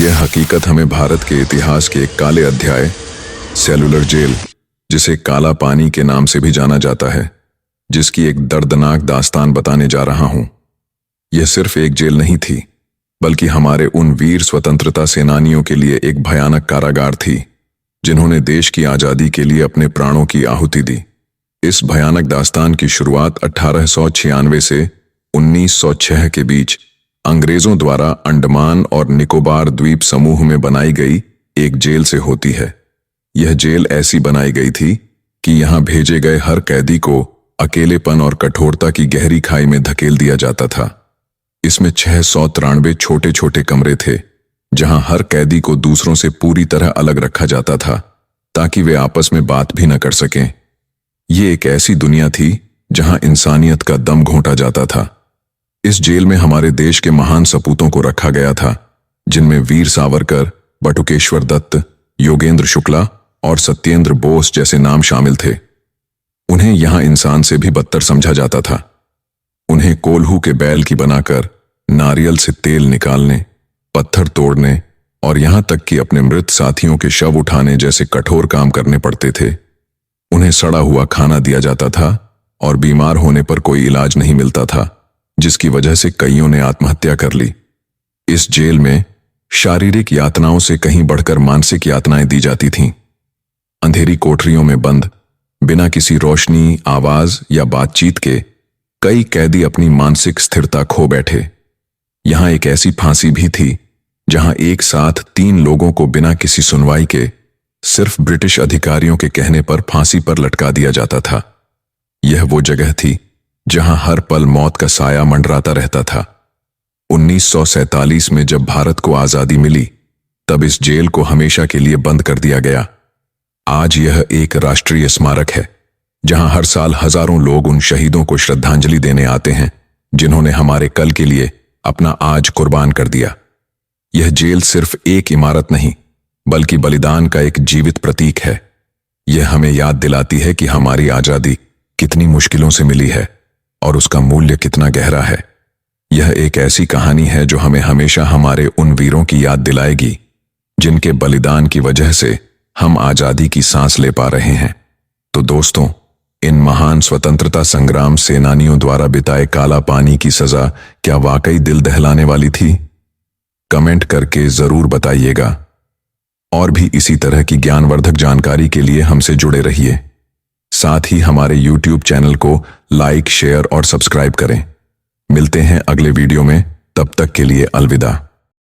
यह हकीकत हमें भारत के इतिहास के एक काले अध्याय सेलुलर जेल, जिसे काला पानी के नाम से भी जाना जाता है, जिसकी एक दर्दनाक दास्तान बताने जा रहा हूं। यह सिर्फ एक जेल नहीं थी, बल्कि हमारे उन वीर स्वतंत्रता सेनानियों के लिए एक भयानक कारागार थी, जिन्होंने देश की आजादी के लिए अपने प्राणों की आहुति दी। इस भयानक दास्तान की शुरुआत 1896 से 1906 के बीच अंग्रेजों द्वारा अंडमान और निकोबार द्वीप समूह में बनाई गई एक जेल से होती है। यह जेल ऐसी बनाई गई थी कि यहां भेजे गए हर कैदी को अकेलेपन और कठोरता की गहरी खाई में धकेल दिया जाता था। इसमें 693 छोटे छोटे कमरे थे, जहां हर कैदी को दूसरों से पूरी तरह अलग रखा जाता था, ताकि वे आपस में बात भी न कर सकें। ये एक ऐसी दुनिया थी जहां इंसानियत का दम घोंटा जाता था। इस जेल में हमारे देश के महान सपूतों को रखा गया था, जिनमें वीर सावरकर, बटुकेश्वर दत्त, योगेंद्र शुक्ला और सत्येंद्र बोस जैसे नाम शामिल थे। उन्हें यहां इंसान से भी बदतर समझा जाता था। उन्हें कोल्हू के बैल की बनाकर नारियल से तेल निकालने, पत्थर तोड़ने और यहां तक कि अपने मृत साथियों के शव उठाने जैसे कठोर काम करने पड़ते थे। उन्हें सड़ा हुआ खाना दिया जाता था और बीमार होने पर कोई इलाज नहीं मिलता था, जिसकी वजह से कईयों ने आत्महत्या कर ली। इस जेल में शारीरिक यातनाओं से कहीं बढ़कर मानसिक यातनाएं दी जाती थीं। अंधेरी कोठरियों में बंद, बिना किसी रोशनी, आवाज या बातचीत के कई कैदी अपनी मानसिक स्थिरता खो बैठे। यहां एक ऐसी फांसी भी थी जहां एक साथ 3 लोगों को बिना किसी सुनवाई के सिर्फ ब्रिटिश अधिकारियों के कहने पर फांसी पर लटका दिया जाता था। यह वो जगह थी जहां हर पल मौत का साया मंडराता रहता था। 1947 में जब भारत को आजादी मिली, तब इस जेल को हमेशा के लिए बंद कर दिया गया। आज यह एक राष्ट्रीय स्मारक है, जहां हर साल हजारों लोग उन शहीदों को श्रद्धांजलि देने आते हैं, जिन्होंने हमारे कल के लिए अपना आज कुर्बान कर दिया। यह जेल सिर्फ एक इमारत नहीं, बल्कि बलिदान का एक जीवित प्रतीक है। यह हमें याद दिलाती है कि हमारी आजादी कितनी मुश्किलों से मिली है और उसका मूल्य कितना गहरा है। यह एक ऐसी कहानी है जो हमें हमेशा हमारे उन वीरों की याद दिलाएगी, जिनके बलिदान की वजह से हम आजादी की सांस ले पा रहे हैं। तो दोस्तों, इन महान स्वतंत्रता संग्राम सेनानियों द्वारा बिताए काला पानी की सजा क्या वाकई दिल दहलाने वाली थी? कमेंट करके जरूर बताइएगा। और भी इसी तरह की ज्ञानवर्धक जानकारी के लिए हमसे जुड़े रहिए। साथ ही हमारे YouTube चैनल को लाइक, शेयर और सब्सक्राइब करें। मिलते हैं अगले वीडियो में, तब तक के लिए अलविदा।